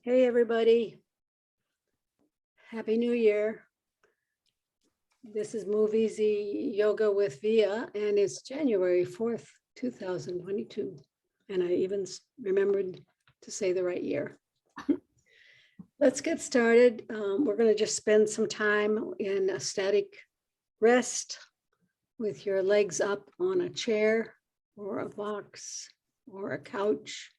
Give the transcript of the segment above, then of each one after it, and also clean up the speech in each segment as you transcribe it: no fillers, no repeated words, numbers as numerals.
Hey, everybody. Happy New Year. This is MoveEasy Yoga with Via, and it's January 4th, 2022. And I even remembered to say the right year. Let's get started. We're going to just spend some time in a static rest with your legs up on a chair or a box or a couch.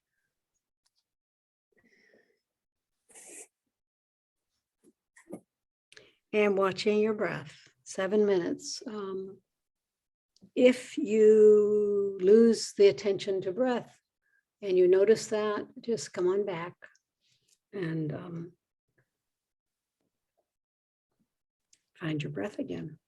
And watching your breath, 7 minutes. If you lose the attention to breath and you notice that, just come on back and find your breath again.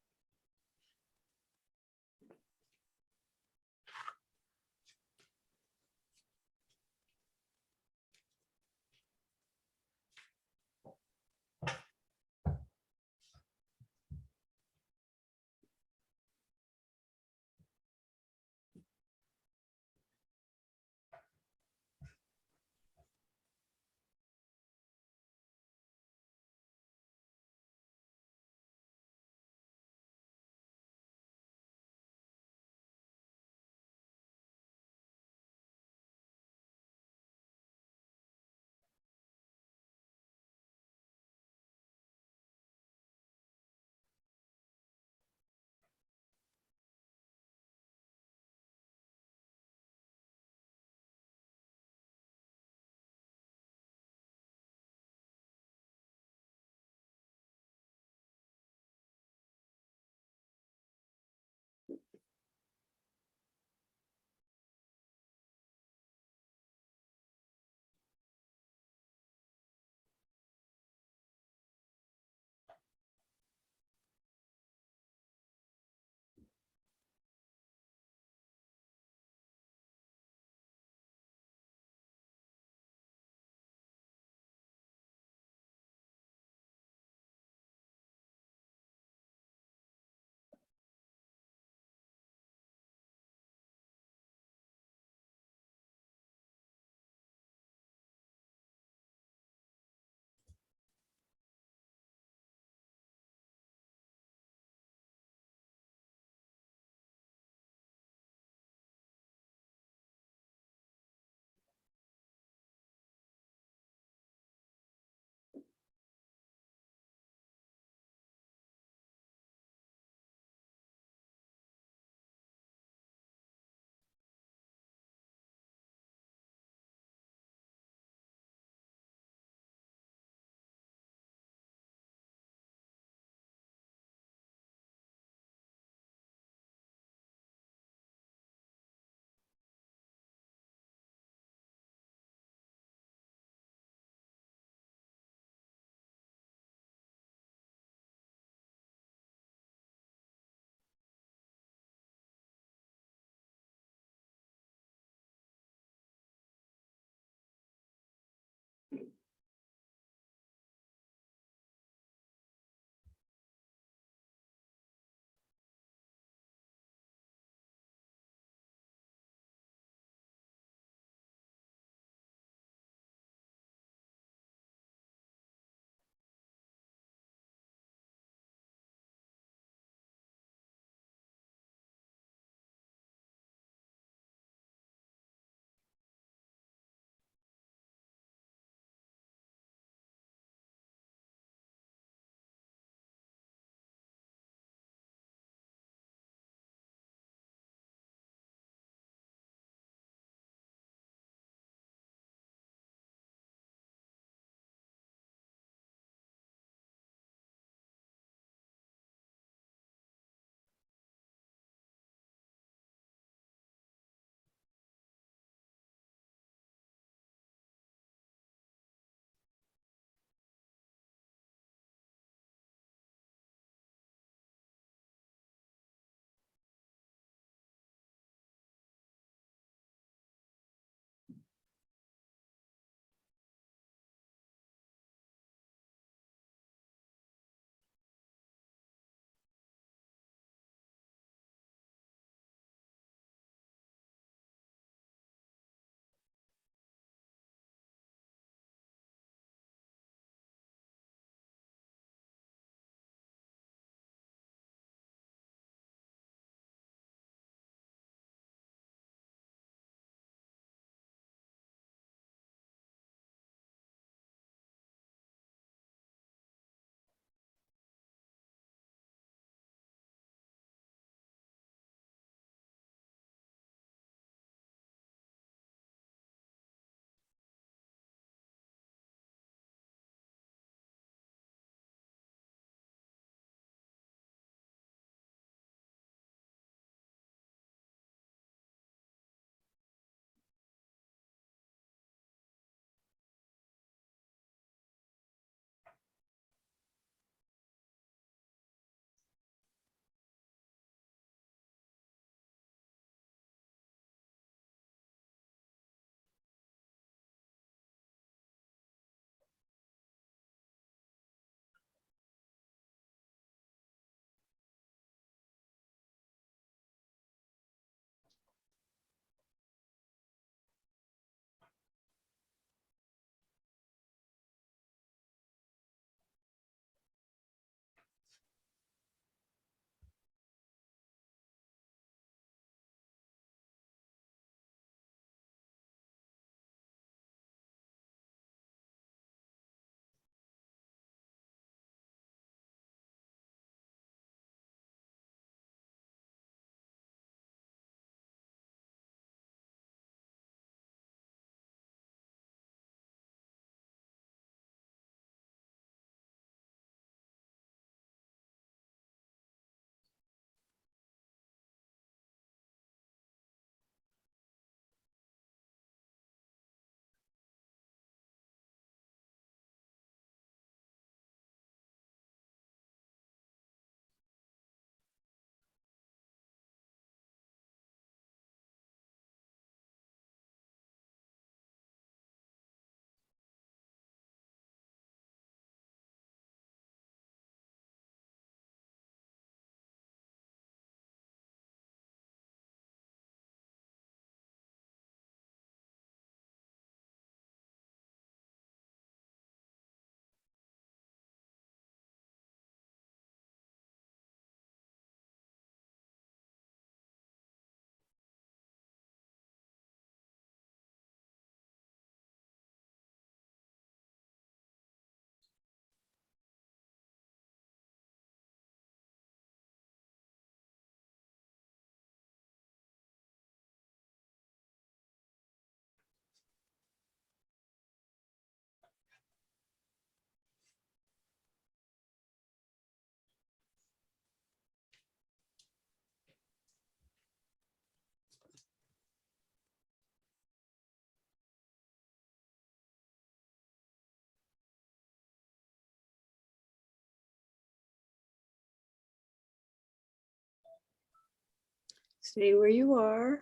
Stay where you are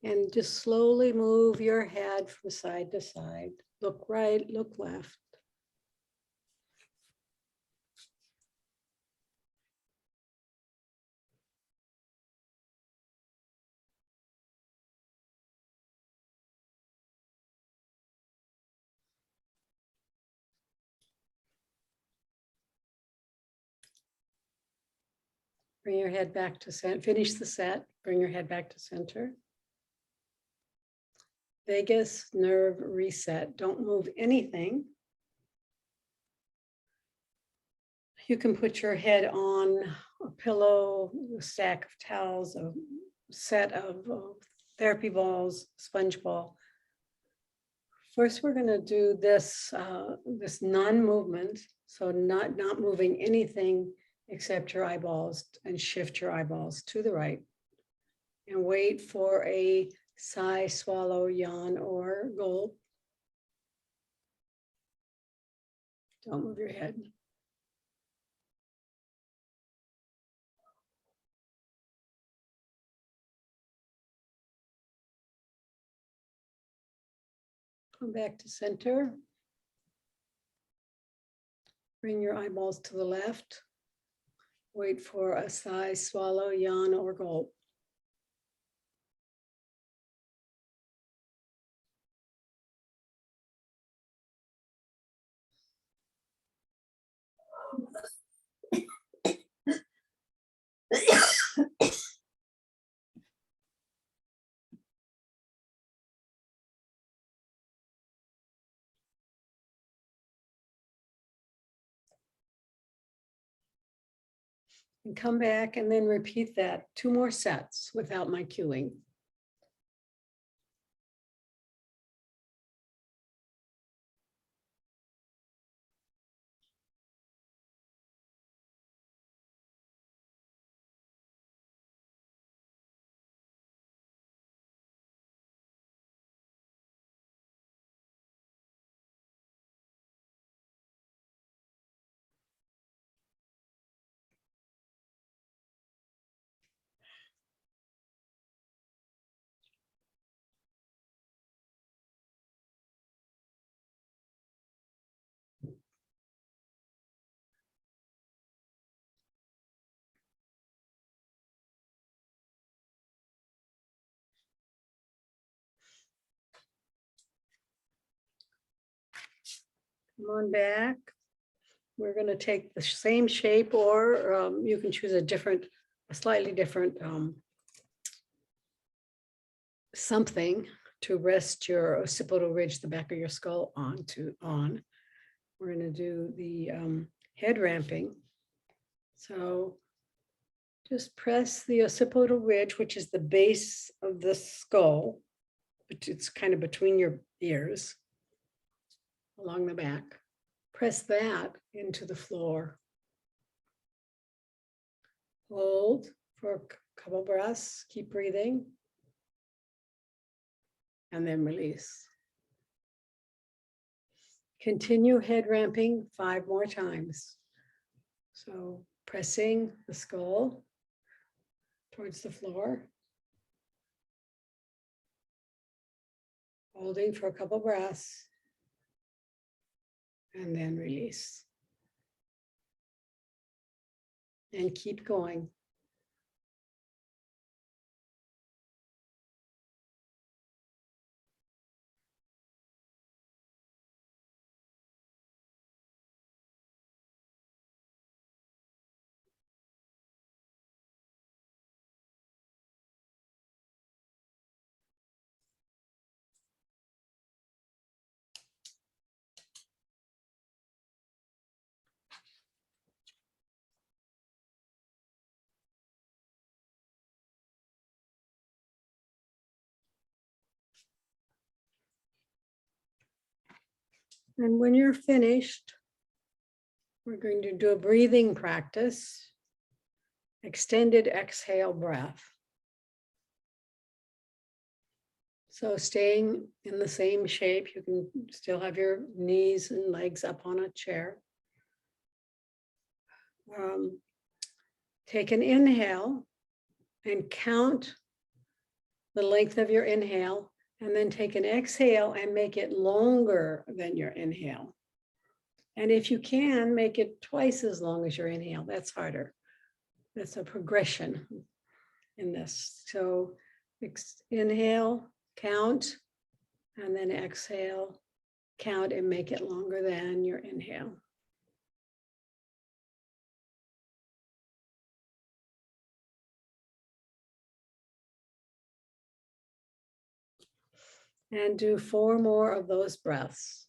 and just slowly move your head from side to side. Look right, look left. Bring your head back to center. Finish the set. Bring your head back to center. Vagus nerve reset. Don't move anything. You can put your head on a pillow, a stack of towels, a set of therapy balls, sponge ball. First, we're going to do this this non-movement, so not moving anything except your eyeballs, and shift your eyeballs to the right and wait for a sigh, swallow, yawn, or gulp. Don't move your head. Come back to center. Bring your eyeballs to the left. Wait for a sigh, swallow, yawn, or gulp. And come back and then repeat that 2 more sets without my cueing. Come on back. We're going to take the same shape, or you can choose a slightly different something to rest your occipital ridge, the back of your skull on. We're going to do the head ramping. So just press the occipital ridge, which is the base of the skull. It's kind of between your ears, along the back. Press that into the floor. Hold for a couple breaths. Keep breathing. And then release. Continue head ramping 5 more times. So pressing the skull towards the floor. Holding for a couple breaths. And then release. And keep going. And when you're finished, we're going to do a breathing practice, extended exhale breath. So staying in the same shape, you can still have your knees and legs up on a chair. Take an inhale and count the length of your inhale, and then take an exhale and make it longer than your inhale. And if you can, make it twice as long as your inhale. That's harder. That's a progression in this. So inhale, count, and then exhale, count, and make it longer than your inhale. And do 4 more of those breaths.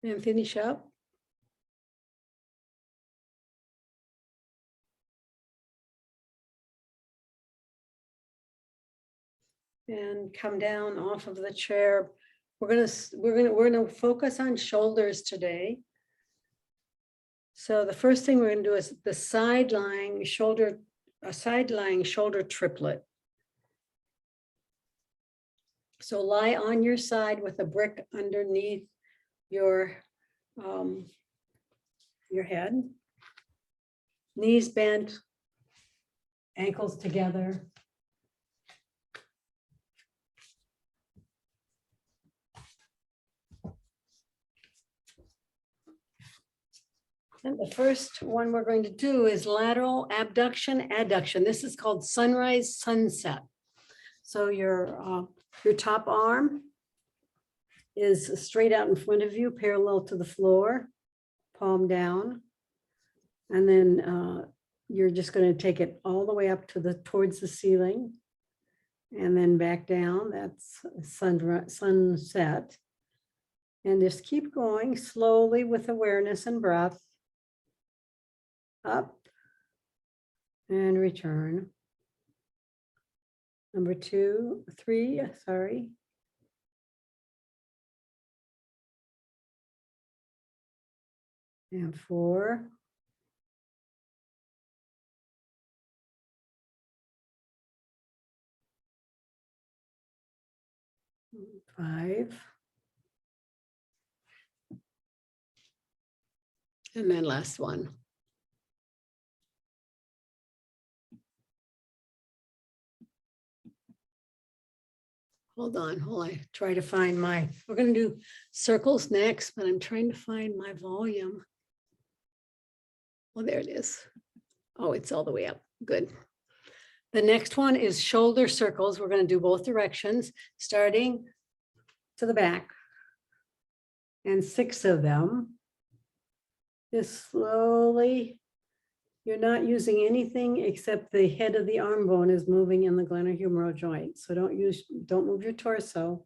And finish up. And come down off of the chair. We're gonna focus on shoulders today. So the first thing we're gonna do is the side-lying shoulder, a side-lying shoulder triplet. So lie on your side with a brick underneath your head. Knees bent, ankles together. And the first one we're going to do is lateral abduction, adduction. This is called sunrise, sunset. So your top arm is straight out in front of you, parallel to the floor, palm down. And then you're just going to take it all the way up to towards the ceiling and then back down. That's sunset. And just keep going slowly with awareness and breath. Up and return. Number 2, 3, sorry. And 4. 5. And then last one. Hold on, while I try to find we're going to do circles next, but I'm trying to find my volume. Oh, there it is. Oh, it's all the way up. Good. The next one is shoulder circles. We're going to do both directions, starting to the back. And 6 of them. Just slowly. You're not using anything except the head of the arm bone is moving in the glenohumeral joint. So don't move your torso.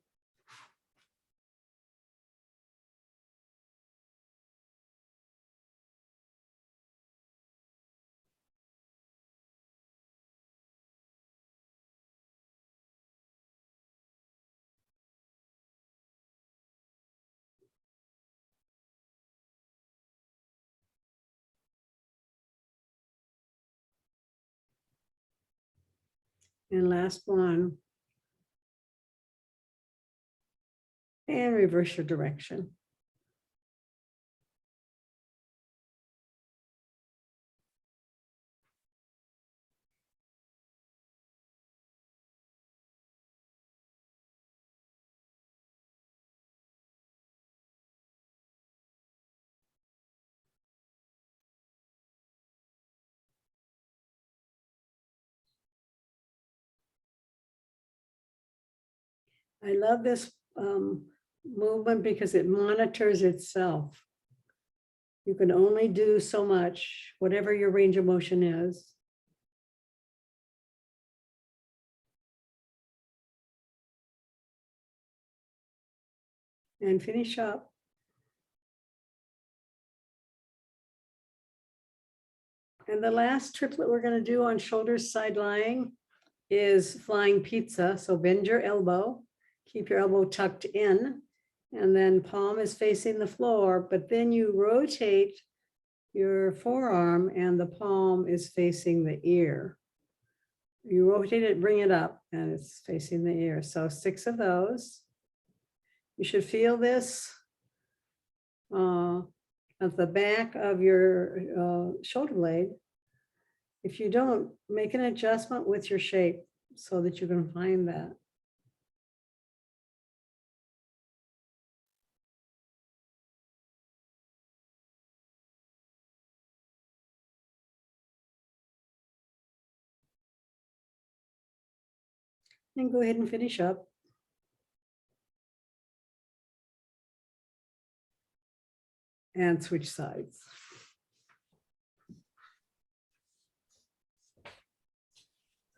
And last one. And reverse your direction. I love this movement because it monitors itself. You can only do so much, whatever your range of motion is. And finish up. And the last triplet we're going to do on shoulders side lying is flying pizza. So bend your elbow, keep your elbow tucked in, and then palm is facing the floor, but then you rotate your forearm and the palm is facing the ear. You rotate it, bring it up, and it's facing the ear. So 6 of those. You should feel this at the back of your shoulder blade. If you don't, make an adjustment with your shape so that you can find that. And go ahead and finish up. And switch sides.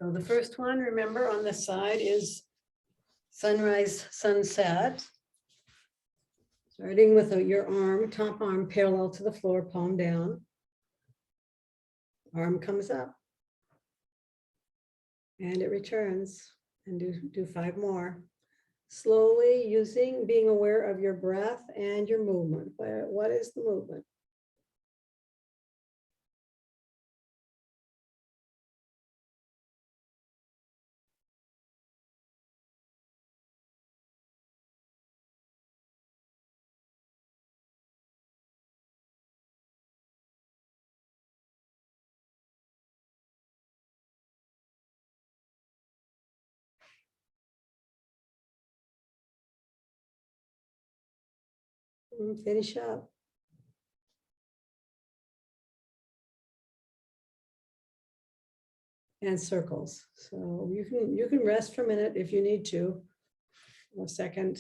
So the first one, remember, on this side is sunrise, sunset. Starting with your arm, top arm parallel to the floor, palm down. Arm comes up. And it returns. And do 5 more. Slowly being aware of your breath and your movement. What is the movement? Finish up. And circles. So you can rest for a minute if you need to, a second.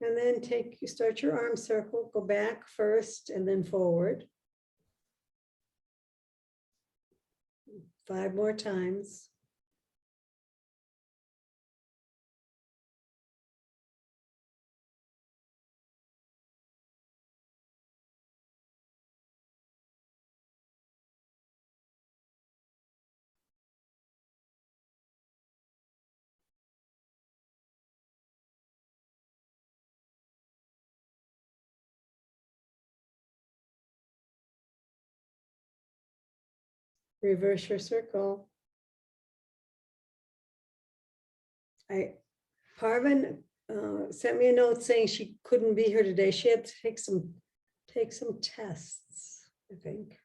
And then start your arm circle, go back first and then forward. 5 more times. Reverse your circle. Parvin sent me a note saying she couldn't be here today. She had to take some tests, I think.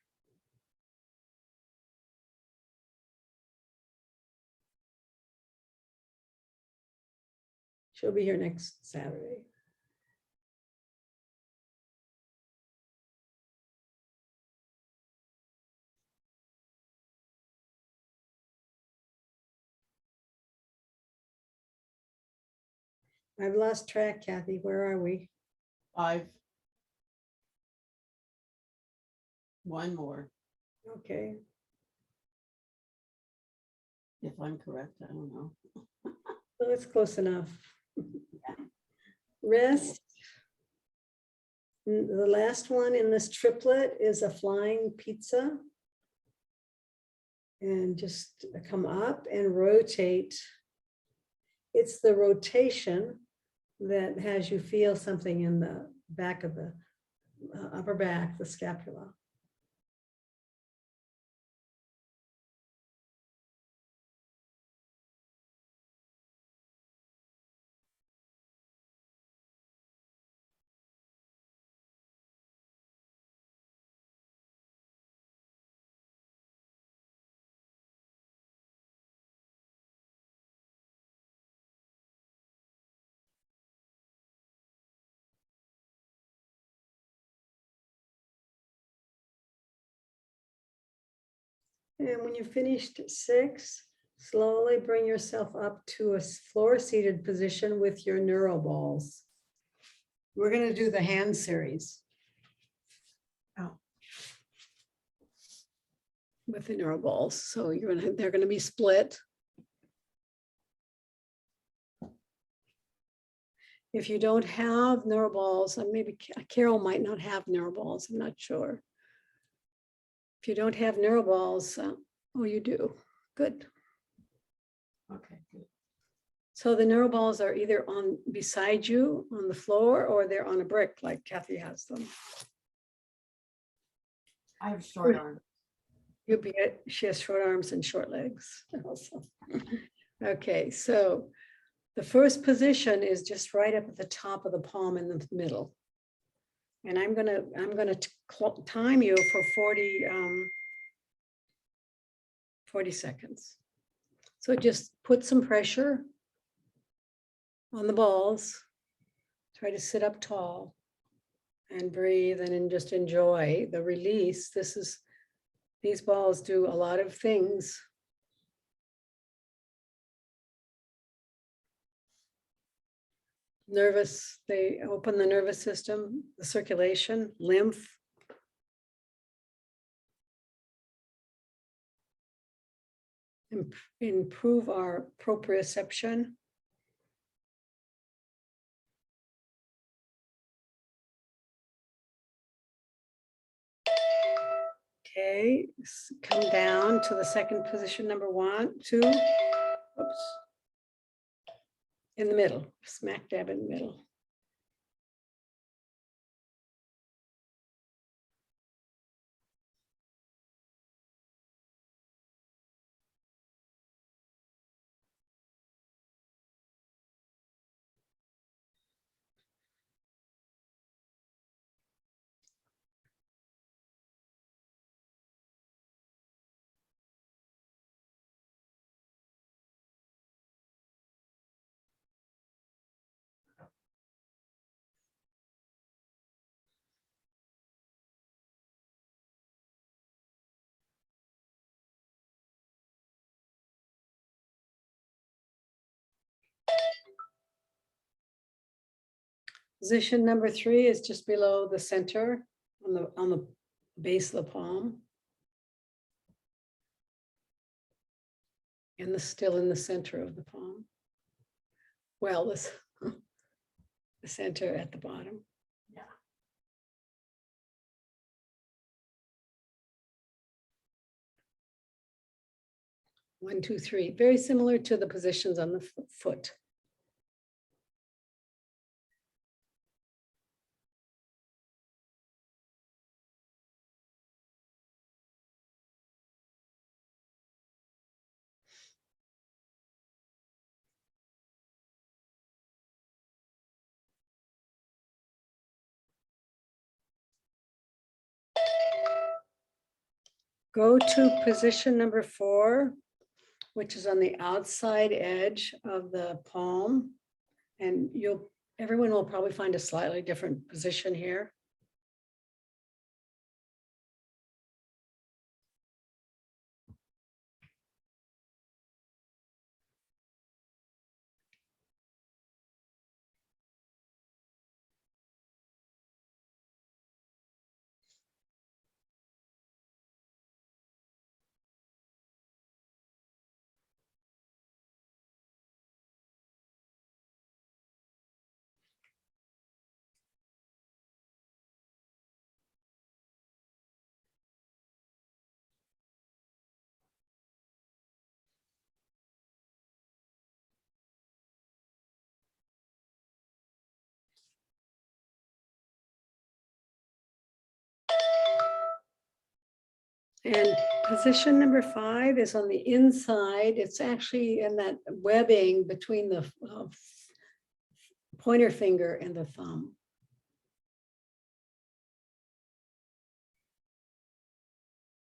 She'll be here next Saturday. I've lost track, Kathy. Where are we? 5. 1 more, Okay. if I'm correct. I don't know. Well, it's close enough. Rest. The last one in this triplet is a flying pizza. And just come up and rotate. It's the rotation that has you feel something in the back of the upper back, the scapula. And when you've finished 6, slowly bring yourself up to a floor seated position with your neuro balls. We're going to do the hand series. With the neuro balls. So they're going to be split. If you don't have neuro balls, maybe Carol might not have neuro balls, I'm not sure. If you don't have neuro balls, oh, you do. Good. Okay, good. So the neuro balls are either on beside you on the floor or they're on a brick like Kathy has them. I have short arms. She has short arms and short legs also. Okay, so the first position is just right up at the top of the palm in the middle. And I'm gonna time you for 40 seconds. So just put some pressure on the balls. Try to sit up tall and breathe and then just enjoy the release. These balls do a lot of things. Nervous, they open the nervous system, the circulation, lymph. Improve our proprioception. Okay, come down to the second position, number 1, 2. Oops. In the middle, smack dab in the middle. Position number 3 is just below the center on the base of the palm. And still in the center of the palm. Well, the center at the bottom. Yeah. One, two, three. Very similar to the positions on the foot. Go to position number 4, which is on the outside edge of the palm. And everyone will probably find a slightly different position here. And position number 5 is on the inside. It's actually in that webbing between the pointer finger and the thumb.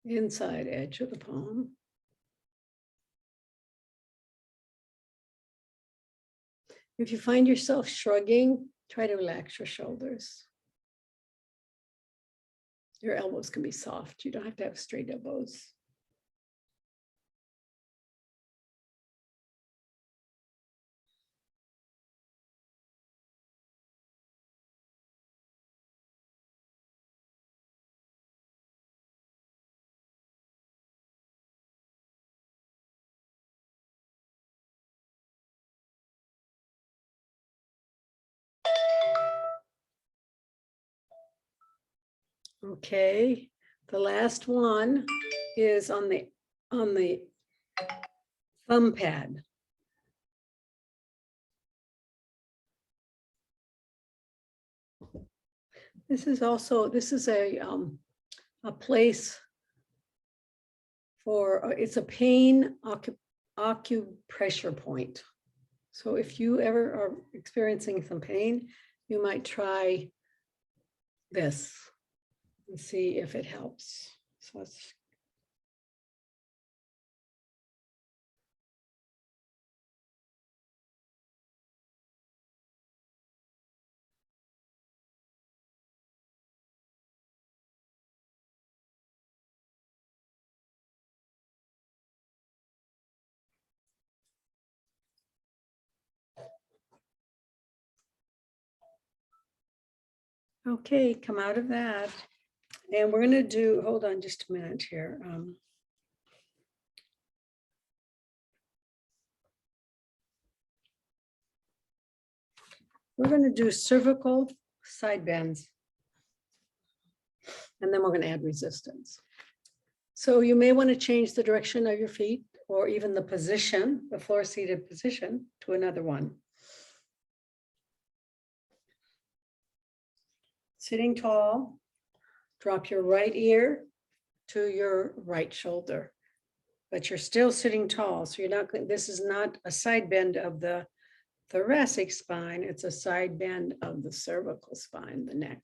Inside edge of the palm. If you find yourself shrugging, try to relax your shoulders. Your elbows can be soft. You don't have to have straight elbows. Okay, The last one is on the thumb pad. This is a place for, it's a pain acupressure point. So if you ever are experiencing some pain, you might try this and see if it helps. So it's okay, come out of that. And we're gonna do, hold on just a minute here. We're gonna do cervical side bends. And then we're gonna add resistance. So you may want to change the direction of your feet or even the position, the floor seated position to another one. Sitting tall, drop your right ear to your right shoulder, but you're still sitting tall. So you're not, this is not a side bend of the thoracic spine. It's a side bend of the cervical spine, the neck.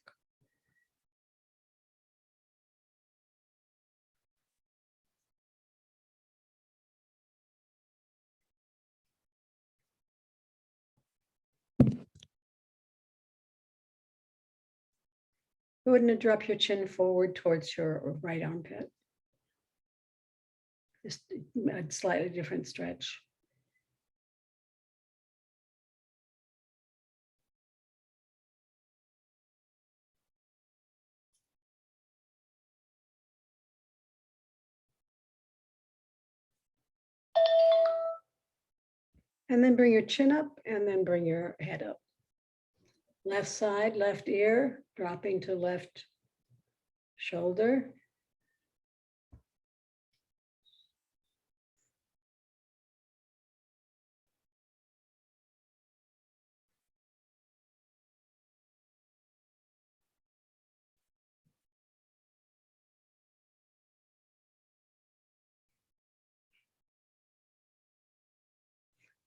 Go ahead and drop your chin forward towards your right armpit. Just a slightly different stretch. And then bring your chin up and then bring your head up. Left side, left ear, dropping to left shoulder.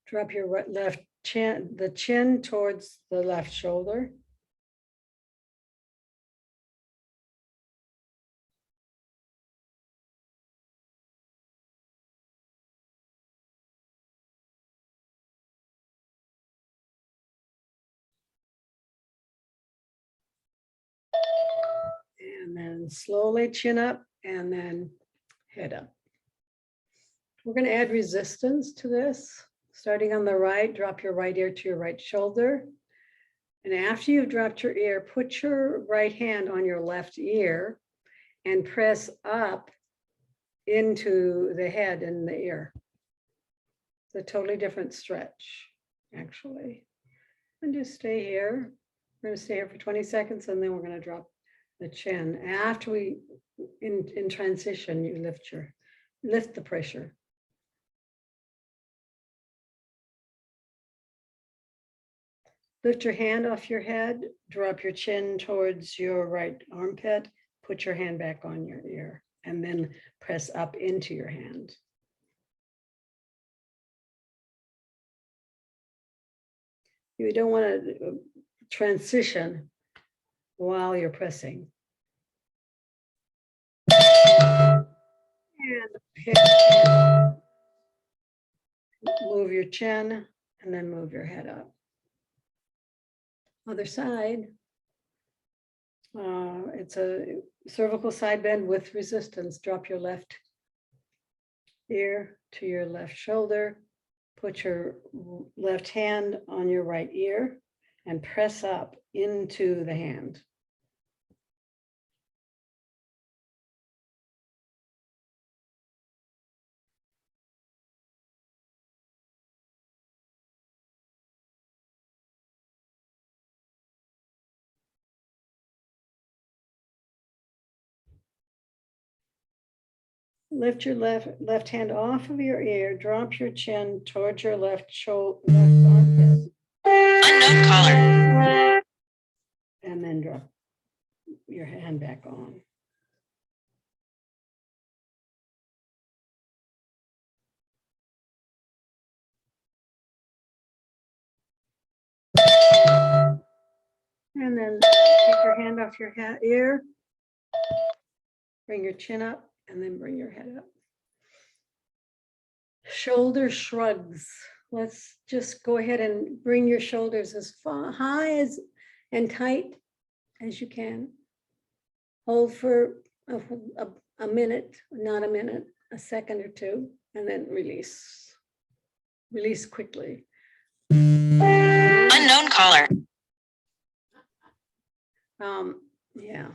Drop your left chin, the chin towards the left shoulder. And then slowly chin up and then head up. We're going to add resistance to this. Starting on the right, drop your right ear to your right shoulder. And after you've dropped your ear, put your right hand on your left ear and press up into the head and the ear. It's a totally different stretch, actually. And just stay here. We're going to stay here for 20 seconds and then we're going to drop the chin. After we, in transition, you lift the pressure. Lift your hand off your head, drop your chin towards your right armpit, put your hand back on your ear, and then press up into your hand. You don't want to transition while you're pressing. And move your chin and then move your head up. Other side. It's a cervical side bend with resistance. Drop your left ear to your left shoulder. Put your left hand on your right ear and press up into the hand. Lift your left hand off of your ear, drop your chin towards your left shoulder, left armpit. Unknown caller. And then drop your hand back on. And then take your hand off your ear. Bring your chin up and then bring your head up. Shoulder shrugs. Let's just go ahead and bring your shoulders as far high as and tight as you can. Hold for a minute, not a minute, a second or two, and then release. Release quickly. Unknown caller. Yeah.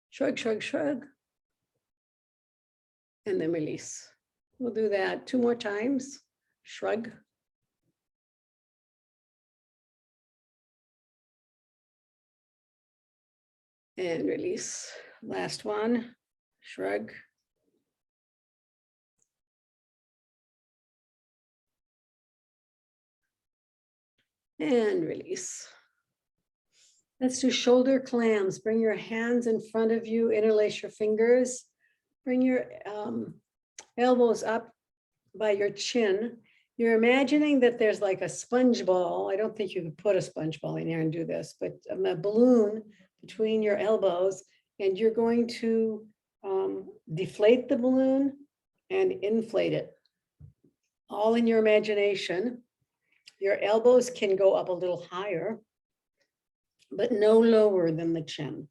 Shrug, shrug, shrug. And then release. We'll do that 2 more times. Shrug. And release. Last one. Shrug. And release. Let's do shoulder clams. Bring your hands in front of you, interlace your fingers. Bring your elbows up by your chin. You're imagining that there's like a sponge ball. I don't think you could put a sponge ball in here and do this, but a balloon between your elbows, and you're going to deflate the balloon and inflate it. All in your imagination. Your elbows can go up a little higher, but no lower than the chin.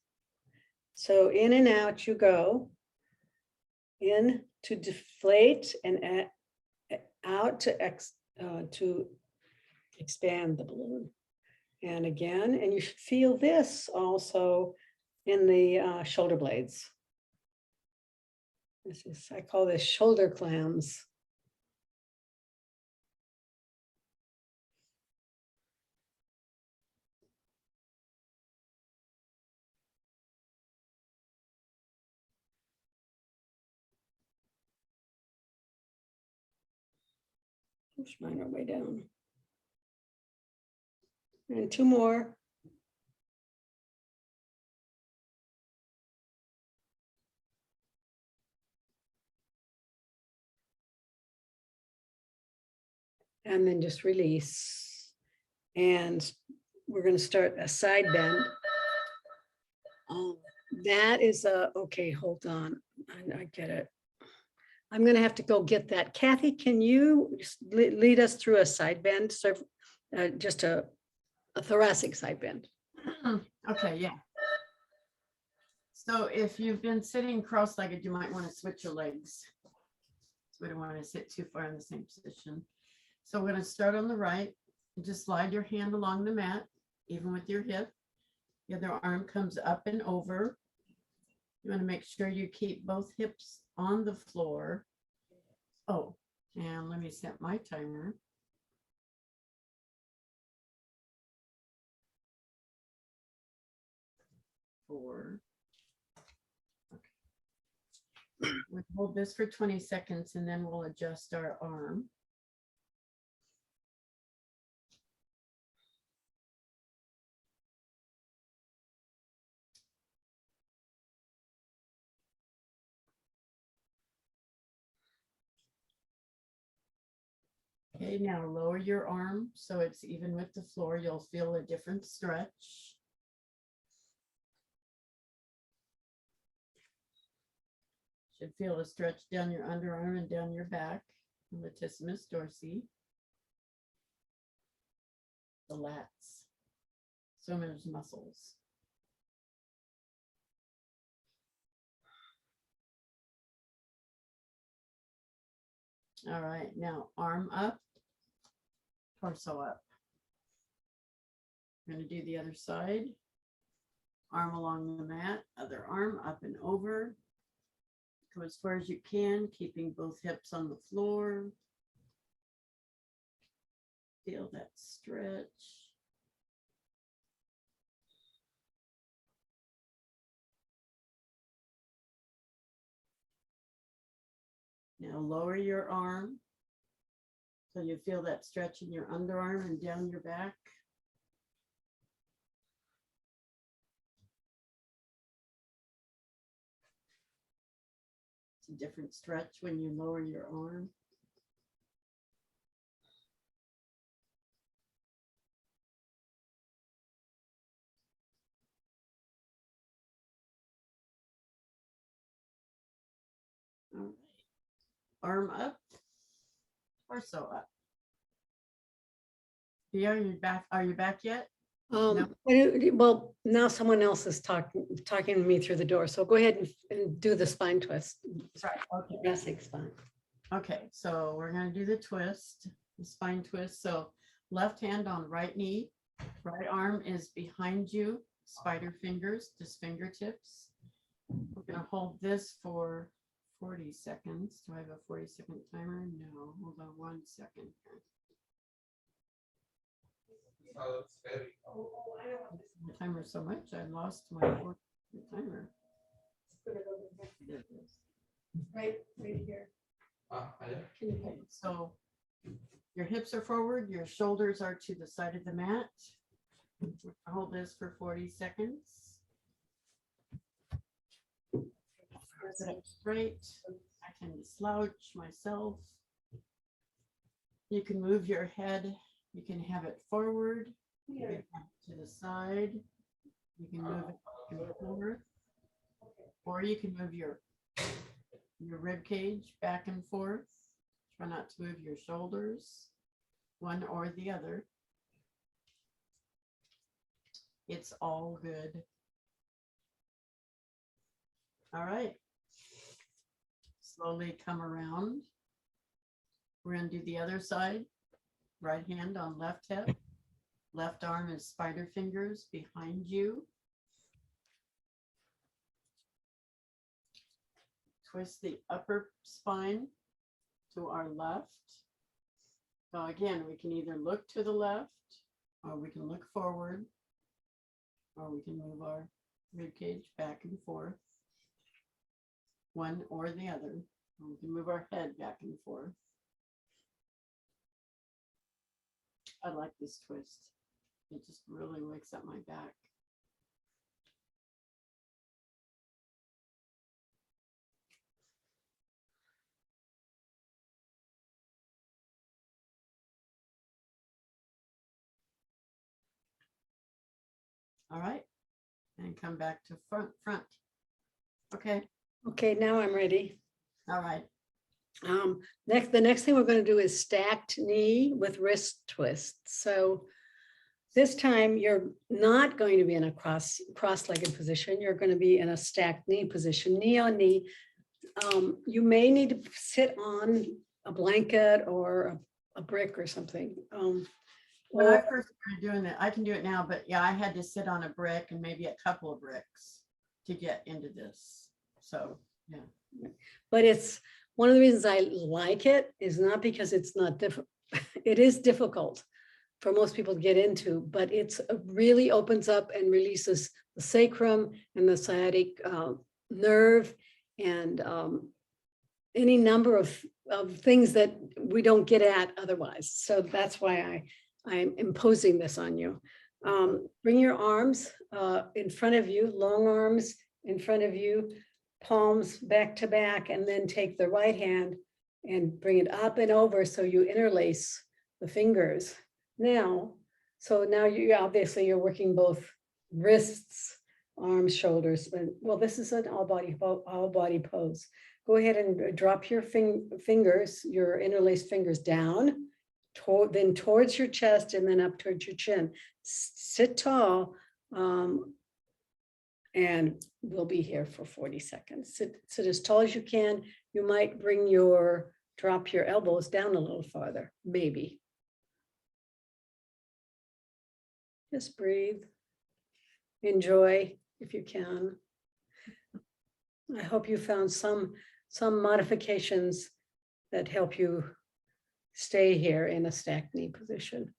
So in and out you go. In to deflate and out to expand the balloon. And again, and you should feel this also in the shoulder blades. This is, I call this shoulder clams. Push mine our way down. And 2 more. And then just release. And we're going to start a side bend. That is okay, hold on. I get it. I'm going to have to go get that. Kathy, can you lead us through a side bend? So just a thoracic side bend. Okay, yeah. So if you've been sitting cross-legged, you might want to switch your legs. So we don't want to sit too far in the same position. So we're going to start on the right and just slide your hand along the mat, even with your hip. The other arm comes up and over. You want to make sure you keep both hips on the floor. Oh, and let me set my timer. For okay. We'll hold this for 20 seconds and then we'll adjust our arm. Okay, now lower your arm so it's even with the floor. You'll feel a different stretch. Should feel a stretch down your underarm and down your back, latissimus dorsi, the lats, swimmer's muscles. All right, now arm up, torso up. I'm going to do the other side. Arm along the mat, other arm up and over. Go as far as you can, keeping both hips on the floor. Feel that stretch. Now lower your arm. So you feel that stretch in your underarm and down your back. It's a different stretch when you lower your arm. All right. Arm up, torso up. Yeah, you're back. Are you back yet? Well, now someone else is talking to me through the door. So go ahead and do the spine twist. Right. Okay. Thoracic spine. Okay, so we're going to do the twist, the spine twist. So left hand on right knee, right arm is behind you, spider fingers, just fingertips. We're going to hold this for 40 seconds. Do I have a 40-second timer? No, hold on 1 second here. The timer so much, I lost my timer. There it is. Right here. Okay, so your hips are forward, your shoulders are to the side of the mat. Hold this for 40 seconds. Sit up straight. I can slouch myself. You can move your head. You can have it forward. You can have it to the side. You can move it back and forth. Or you can move your rib cage back and forth. Try not to move your shoulders, one or the other. It's all good. All right. Slowly come around. We're going to do the other side. Right hand on left hip. Left arm is spider fingers behind you. Twist the upper spine to our left. So again, we can either look to the left, or we can look forward, or we can move our rib cage back and forth, one or the other. Or we can move our head back and forth. I like this twist. It just really wakes up my back. All right, and come back to front. Okay, Okay, now I'm ready. all right. The next thing we're going to do is stacked knee with wrist twist. So this time you're not going to be in a cross-legged position. You're going to be in a stacked knee position, knee on knee. You may need to sit on a blanket or a brick or something. When I first started doing it, I can do it now, but yeah, I had to sit on a brick and maybe a couple of bricks to get into this. So, yeah. But it's one of the reasons I like it is not because it's not difficult. It is difficult for most people to get into, but it's really opens up and releases the sacrum and the sciatic nerve and any number of things that we don't get at otherwise. So that's why I'm imposing this on you. Bring your arms in front of you, long arms in front of you, palms back to back, and then take the right hand and bring it up and over so you interlace the fingers. Now, so now you obviously you're working both wrists, arms, shoulders. Well, this is an all body pose. Go ahead and drop your fingers, your interlaced fingers down, then towards your chest and then up towards your chin. Sit tall, and we'll be here for 40 seconds. Sit as tall as you can. You might drop your elbows down a little farther, maybe. Just breathe. Enjoy if you can. I hope you found some modifications that help you stay here in a stacked knee position.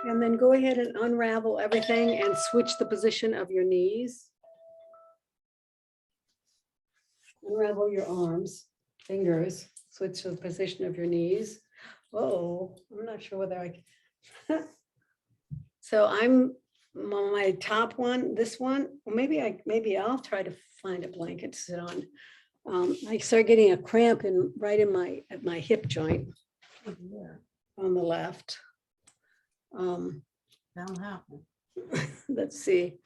And then go ahead and unravel everything and switch the position of your knees. Unravel your arms, fingers, switch the position of your knees. Oh, I'm not sure whether I can. So I'm on my top one, this one, or maybe I'll try to find a blanket to sit on. I started getting a cramp right in at my hip joint Oh, dear. on the left. That'll happen. Let's see.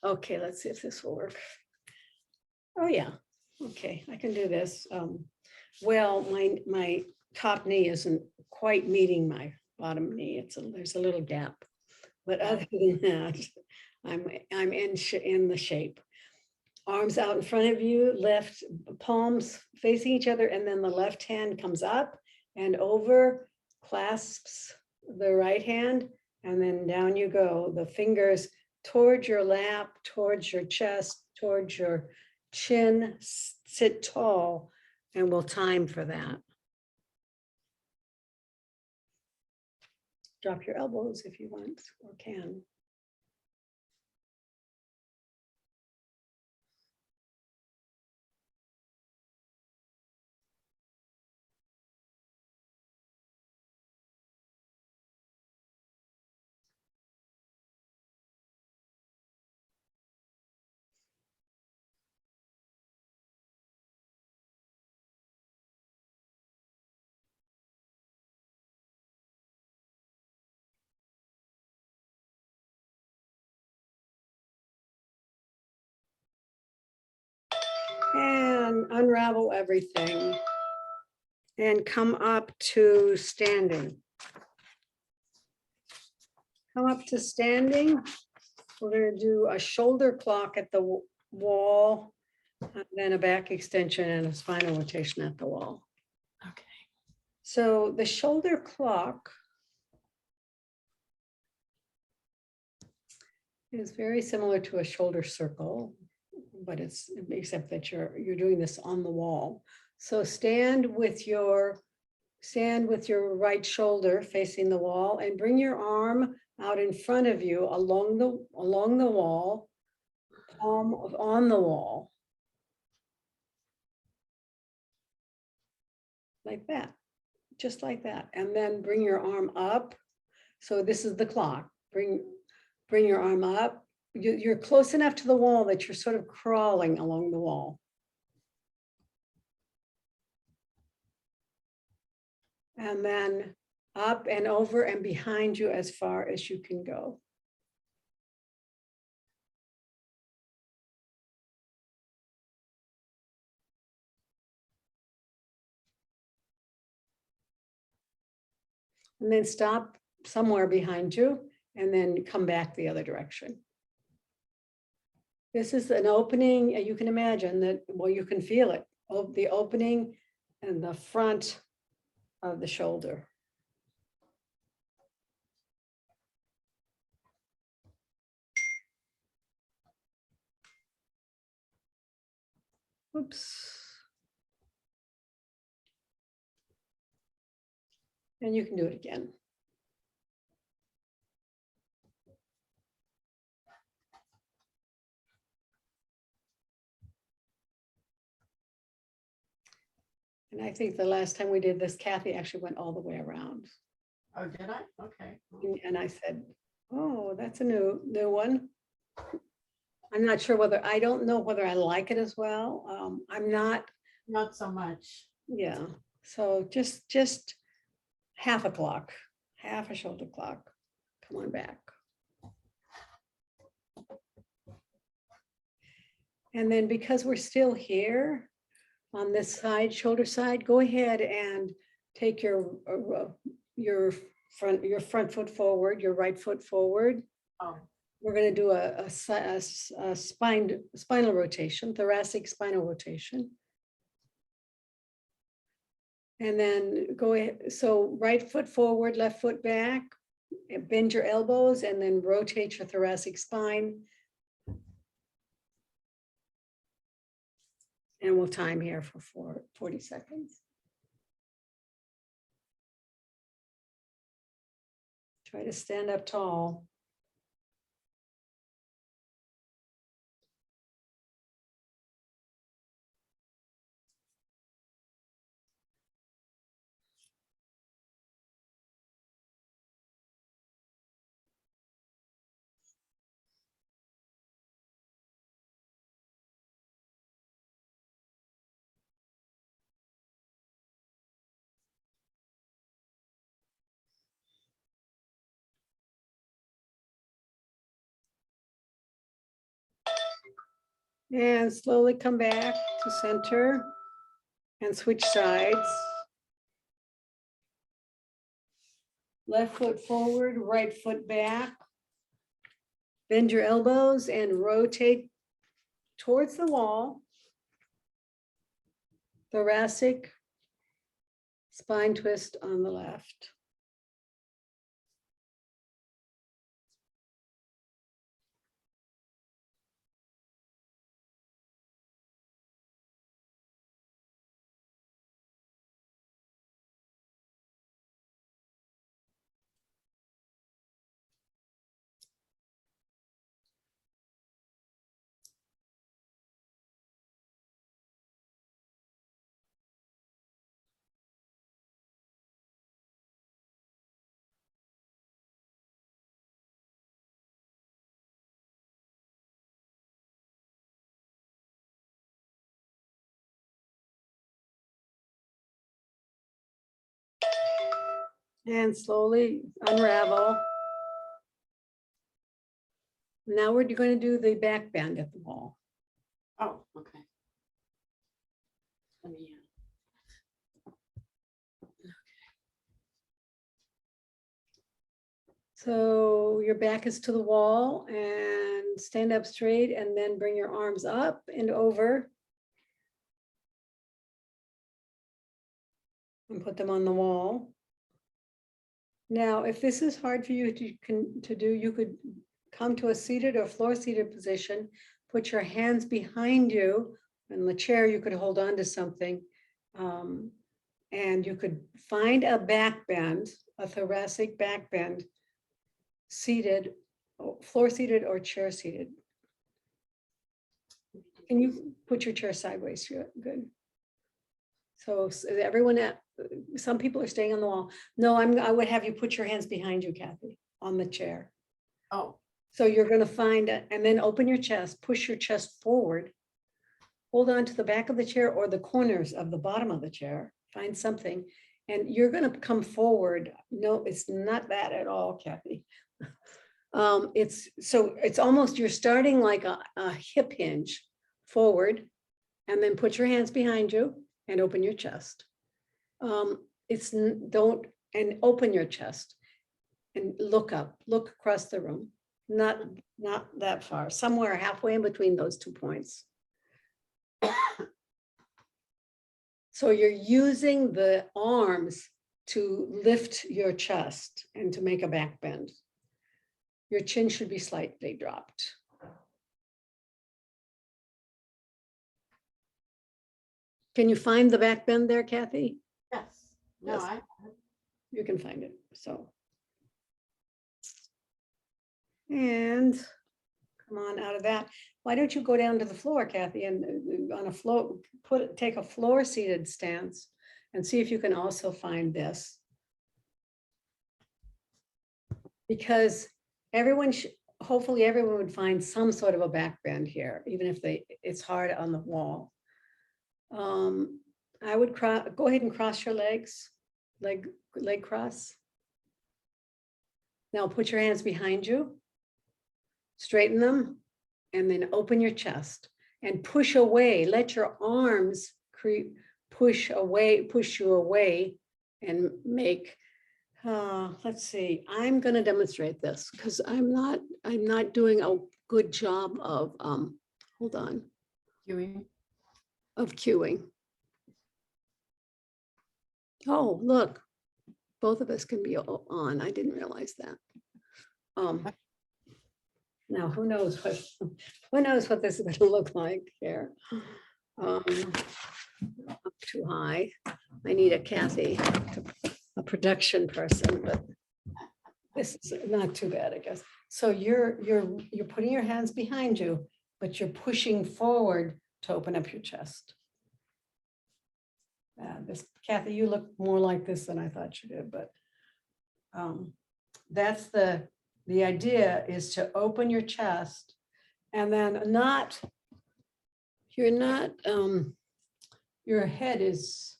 Okay, let's see if this will work. Oh, yeah. Okay, I can do this. Well, my top knee isn't quite meeting my bottom knee. There's a little gap. But other than that, I'm in the shape. Arms out in front of you, left palms facing each other, and then the left hand comes up and over, clasps the right hand, and then down you go. The fingers towards your lap, towards your chest, towards your chin, sit tall, and we'll time for that. Drop your elbows if you want or can. And unravel everything and come up to standing. Come up to standing. We're going to do a shoulder clock at the wall, and then a back extension and a spinal rotation at the wall. Okay. So the shoulder clock is very similar to a shoulder circle, but except that you're doing this on the wall. So stand with your right shoulder facing the wall and bring your arm out in front of you along the wall, palm on the wall. Like that, just like that. And then bring your arm up. So this is the clock. Bring your arm up. You're close enough to the wall that you're sort of crawling along the wall. And then up and over and behind you as far as you can go. And then stop somewhere behind you and then come back the other direction. This is an opening, you can imagine that, well, you can feel it, the opening in the front of the shoulder. Oops. And you can do it again. And I think the last time we did this, Kathy actually went all the way around. Oh, did I? Okay. And I said, oh, that's a new one. I'm not sure I don't know whether I like it as well. I'm not. Not so much. Yeah. So just half a clock, half a shoulder clock. Come on back. And then because we're still here on this side, shoulder side, go ahead and take your front foot forward, your right foot forward. Oh. We're going to do a spinal rotation, thoracic spinal rotation. And then go ahead. So right foot forward, left foot back, bend your elbows and then rotate your thoracic spine. And we'll time here for 40 seconds. Try to stand up tall. And slowly come back to center and switch sides. Left foot forward, right foot back. Bend your elbows and rotate towards the wall. Thoracic spine twist on the left. And slowly unravel. Now we're going to do the back bend at the wall. Oh, okay. Let me, So your back is to the wall and stand up straight and then bring your arms up and over. And put them on the wall. Now, if this is hard for you to do, you could come to a seated or floor seated position, put your hands behind you. In the chair, you could hold on to something. And you could find a back bend, a thoracic back bend, seated, floor seated or chair seated. Can you put your chair sideways? Good. So everyone, some people are staying on the wall. No, I would have you put your hands behind you, Kathy, on the chair. oh, So you're going to find, and then open your chest, push your chest forward, hold on to the back of the chair or the corners of the bottom of the chair, find something, and you're going to come forward. No, it's not that at all, Kathy. It's almost, you're starting like a hip hinge forward, and then put your hands behind you and open your chest. Don't open your chest and look up, look across the room, not that far, somewhere halfway in between those 2 points. So you're using the arms to lift your chest and to make a back bend. Your chin should be slightly dropped. Can you find the back bend there, Kathy? yes. No, Yes. You can find it, so. And come on out of that. Why don't you go down to the floor, Kathy, and on a floor, take a floor seated stance and see if you can also find this. Because hopefully everyone would find some sort of a back bend here, even if it's hard on the wall. I would go ahead and cross your legs, leg cross. Now put your hands behind you, straighten them, and then open your chest and push away. Let your arms push you away and make, let's see, I'm going to demonstrate this because I'm not doing a good job of, hold on, of cueing. Oh, look, both of us can be on. I didn't realize that. Now, who knows what this is going to look like here. Up too high. I need a Kathy, a production person, but This is not too bad, I guess. So you're putting your hands behind you, but you're pushing forward to open up your chest. This, Kathy, you look more like this than I thought you did, but that's the idea, is to open your chest and then your head is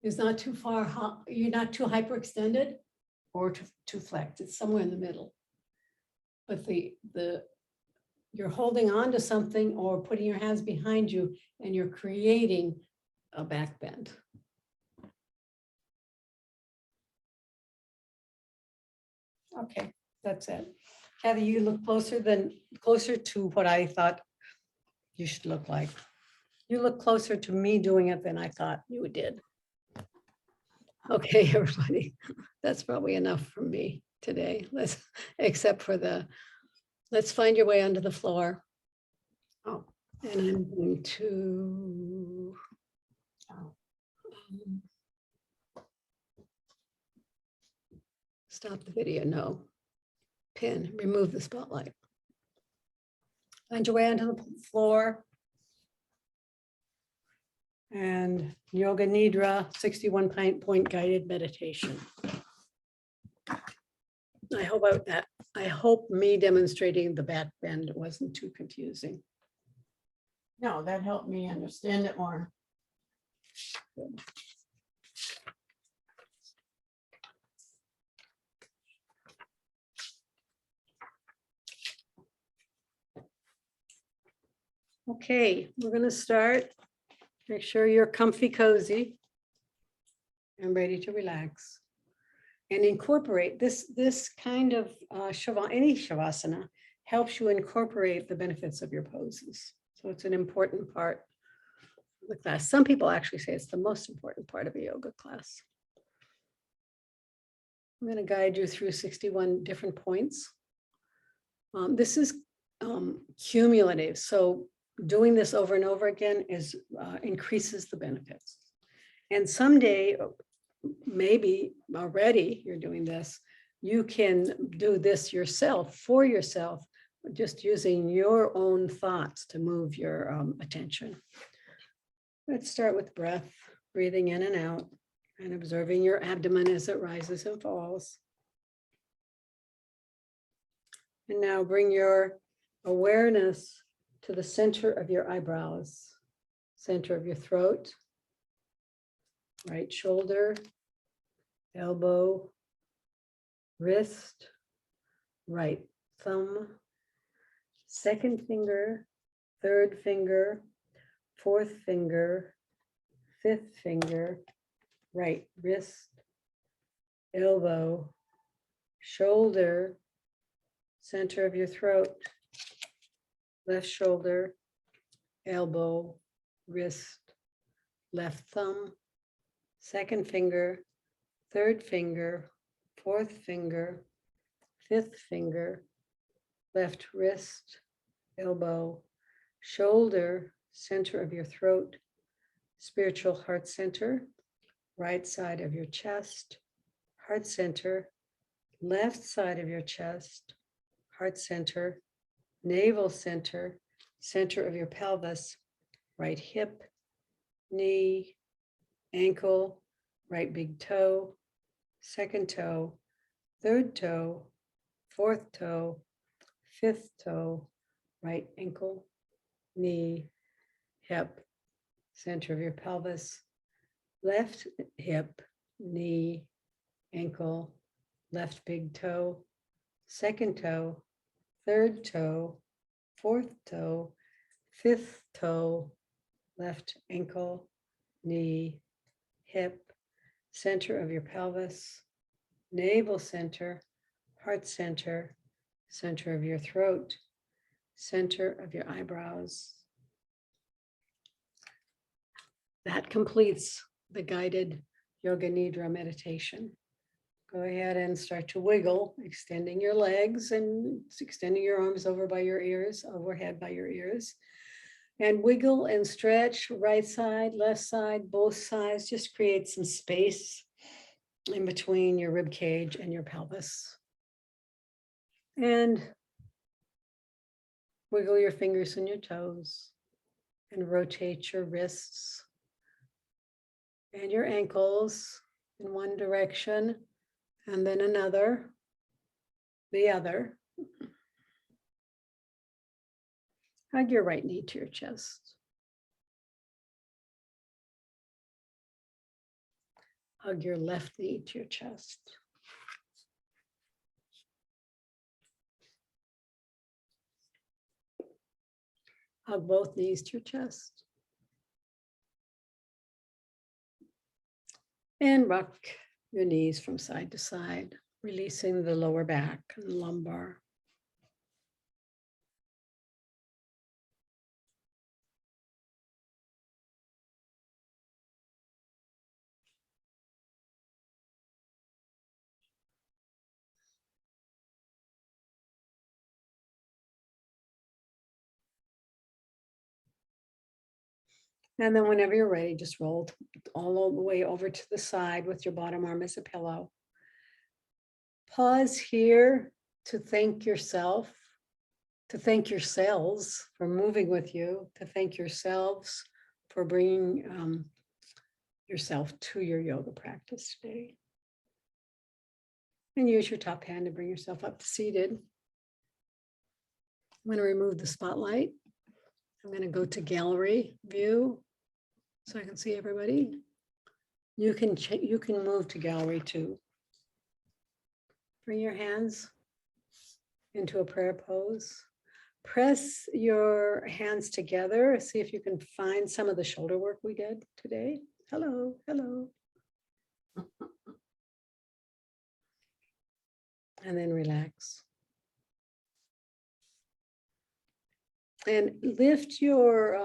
not too far, you're not too hyperextended or too flexed. It's somewhere in the middle. But you're holding on to something or putting your hands behind you, and you're creating a back bend. Okay, that's it. Kathy, you look closer to what I thought you should look like. You look closer to me doing it than I thought you did. Okay, everybody, that's probably enough for me today. Except for let's find your way onto the floor. Oh, and I'm going to stop the video. No, remove the spotlight. Find your way onto the floor. And Yoga Nidra 61 point guided meditation. I hope me demonstrating the back bend wasn't too confusing. No, that helped me understand it more. Good. Okay, we're going to start. Make sure you're comfy, cozy, and ready to relax. And incorporate this kind of any shavasana helps you incorporate the benefits of your poses. So it's an important part of the class. Some people actually say it's the most important part of a yoga class. I'm going to guide you through 61 different points. This is cumulative. So doing this over and over again increases the benefits. And someday, maybe already you're doing this, you can do this yourself, for yourself, just using your own thoughts to move your attention. Let's start with breath, breathing in and out, and observing your abdomen as it rises and falls. And now bring your awareness to the center of your eyebrows, center of your throat, right shoulder, elbow, wrist, right thumb, second finger, third finger, fourth finger, fifth finger, right wrist, elbow, shoulder, center of your throat, left shoulder, elbow, wrist, left thumb, second finger, third finger, fourth finger, fifth finger, left wrist, elbow, shoulder, center of your throat, spiritual heart center, right side of your chest, heart center, left side of your chest, heart center, navel center, center of your pelvis, right hip, knee, ankle, right big toe, second toe, third toe, fourth toe, fifth toe, right ankle, knee, hip, center of your pelvis, left hip, knee, ankle, left big toe, second toe, third toe, fourth toe, fifth toe, left ankle, knee, hip, center of your pelvis, navel center, heart center, center of your throat, center of your eyebrows. That completes the guided Yoga Nidra meditation. Go ahead and start to wiggle, extending your legs and extending your arms over by your ears, overhead by your ears. And wiggle and stretch right side, left side, both sides. Just create some space in between your rib cage and your pelvis. And wiggle your fingers and your toes and rotate your wrists and your ankles in one direction and then another, the other. Hug your right knee to your chest. Hug your left knee to your chest. Hug both knees to your chest. And rock your knees from side to side, releasing the lower back and lumbar. And then whenever you're ready, just roll all the way over to the side with your bottom arm as a pillow. Pause here to thank yourself, to thank yourselves for moving with you, to thank yourselves for bringing yourself to your yoga practice today. And use your top hand to bring yourself up to seated. I'm going to remove the spotlight. I'm going to go to gallery view so I can see everybody. You can move to gallery too. Bring your hands into a prayer pose. Press your hands together. See if you can find some of the shoulder work we did today. Hello, hello. And then relax. And lift your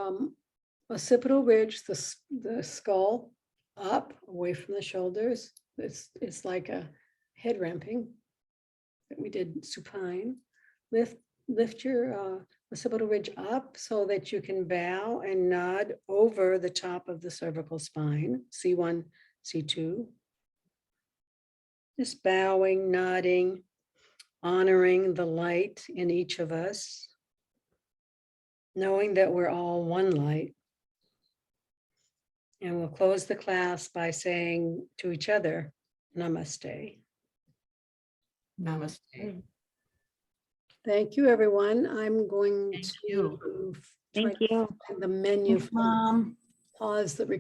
occipital ridge, the skull up away from the shoulders. It's like a head ramping that we did supine. Lift your occipital ridge up so that you can bow and nod over the top of the cervical spine, C1, C2. Just bowing, nodding, honoring the light in each of us, knowing that we're all one light. And we'll close the class by saying to each other, namaste. Namaste. Thank you, everyone. I'm going Thank to you. try Thank you. the menu, Mom. pause the recording.